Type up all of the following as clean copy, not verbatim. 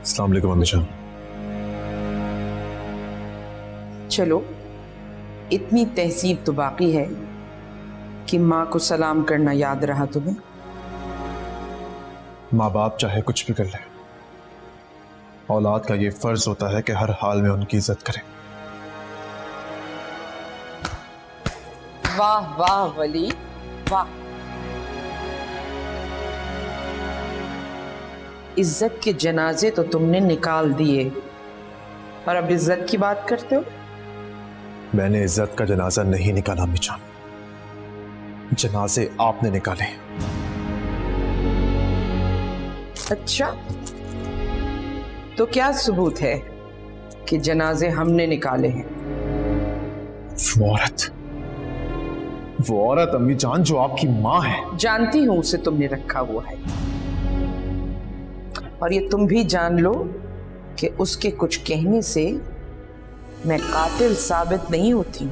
अस्सलाम वालेकुम अम्मी जान। चलो, इतनी तहसीब तो बाकी है कि माँ को सलाम करना याद रहा तुम्हें। माँ बाप चाहे कुछ भी कर ले, औलाद का ये फर्ज होता है कि हर हाल में उनकी इज्जत करें। वाह वाह वली वाह। इज्जत के जनाजे तो तुमने निकाल दिए और अब इज्जत की बात करते हो। मैंने इज्जत का जनाजा नहीं निकाला अम्मी जान, जनाजे आपने निकाले। अच्छा, तो क्या सबूत है कि जनाजे हमने निकाले हैं? वो औरत अम्मी जान जो आपकी माँ है। जानती हूं उसे तुमने रखा हुआ है, और ये तुम भी जान लो कि उसके कुछ कहने से मैं कातिल साबित नहीं होती।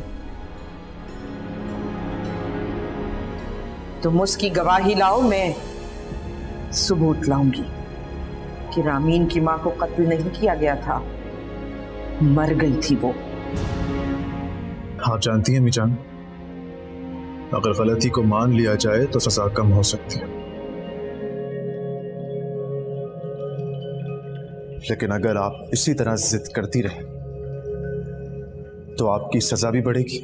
तुम उसकी गवाही लाओ, मैं सबूत लाऊंगी कि रामीन की मां को कत्ल नहीं किया गया था, मर गई थी वो। आप जानती हैं अम्मी जान, अगर गलती को मान लिया जाए तो सजा कम हो सकती है, लेकिन अगर आप इसी तरह जिद करती रहे तो आपकी सजा भी बढ़ेगी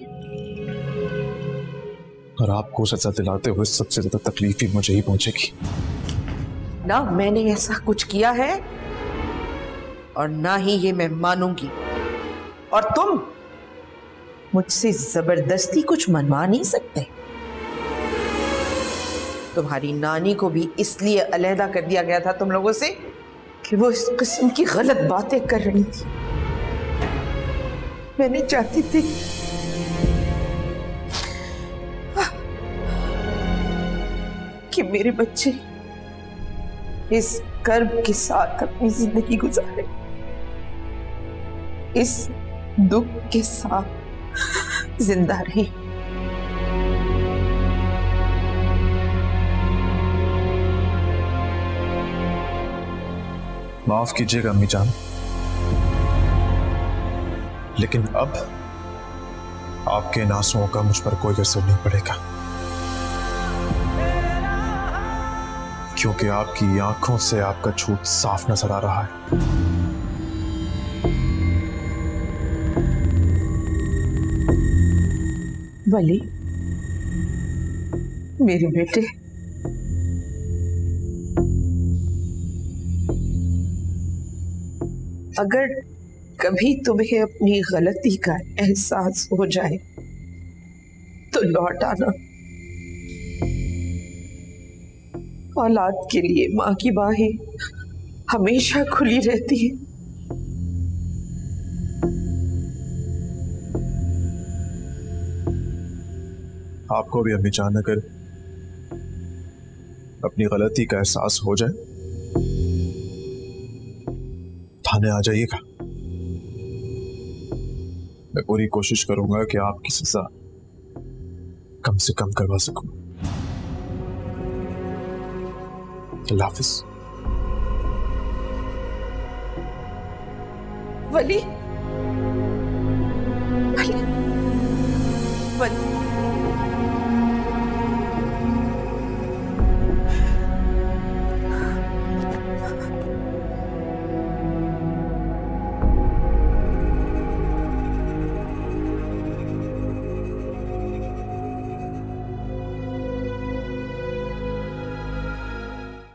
और आपको सजा दिलाते हुए सबसे ज्यादा तकलीफ भी मुझे ही पहुंचेगी। ना मैंने ऐसा कुछ किया है और ना ही ये मैं मानूंगी, और तुम मुझसे जबरदस्ती कुछ मनवा नहीं सकते। तुम्हारी नानी को भी इसलिए अलहदा कर दिया गया था तुम लोगों से कि वो इस किस्म की गलत बातें कर रही थी। मैं नहीं चाहती थी कि मेरे बच्चे इस कर्ब के साथ अपनी जिंदगी गुजारे, इस दुख के साथ जिंदा रहे। माफ कीजिएगा अम्मी जान, लेकिन अब आपके इन आंसुओं का मुझ पर कोई असर नहीं पड़ेगा, क्योंकि आपकी आंखों से आपका झूठ साफ नजर आ रहा है। वली, मेरे बेटे, अगर कभी तुम्हें अपनी गलती का एहसास हो जाए तो लौट आना। औलाद के लिए माँ की बाहें हमेशा खुली रहती हैं। आपको भी अम्मी जान अगर अपनी गलती का एहसास हो जाए थाने आ जाइएगा। मैं पूरी कोशिश करूंगा कि आपकी सजा कम से कम करवा सकूं। अल्लाह हाफिज। वली, वली, वली।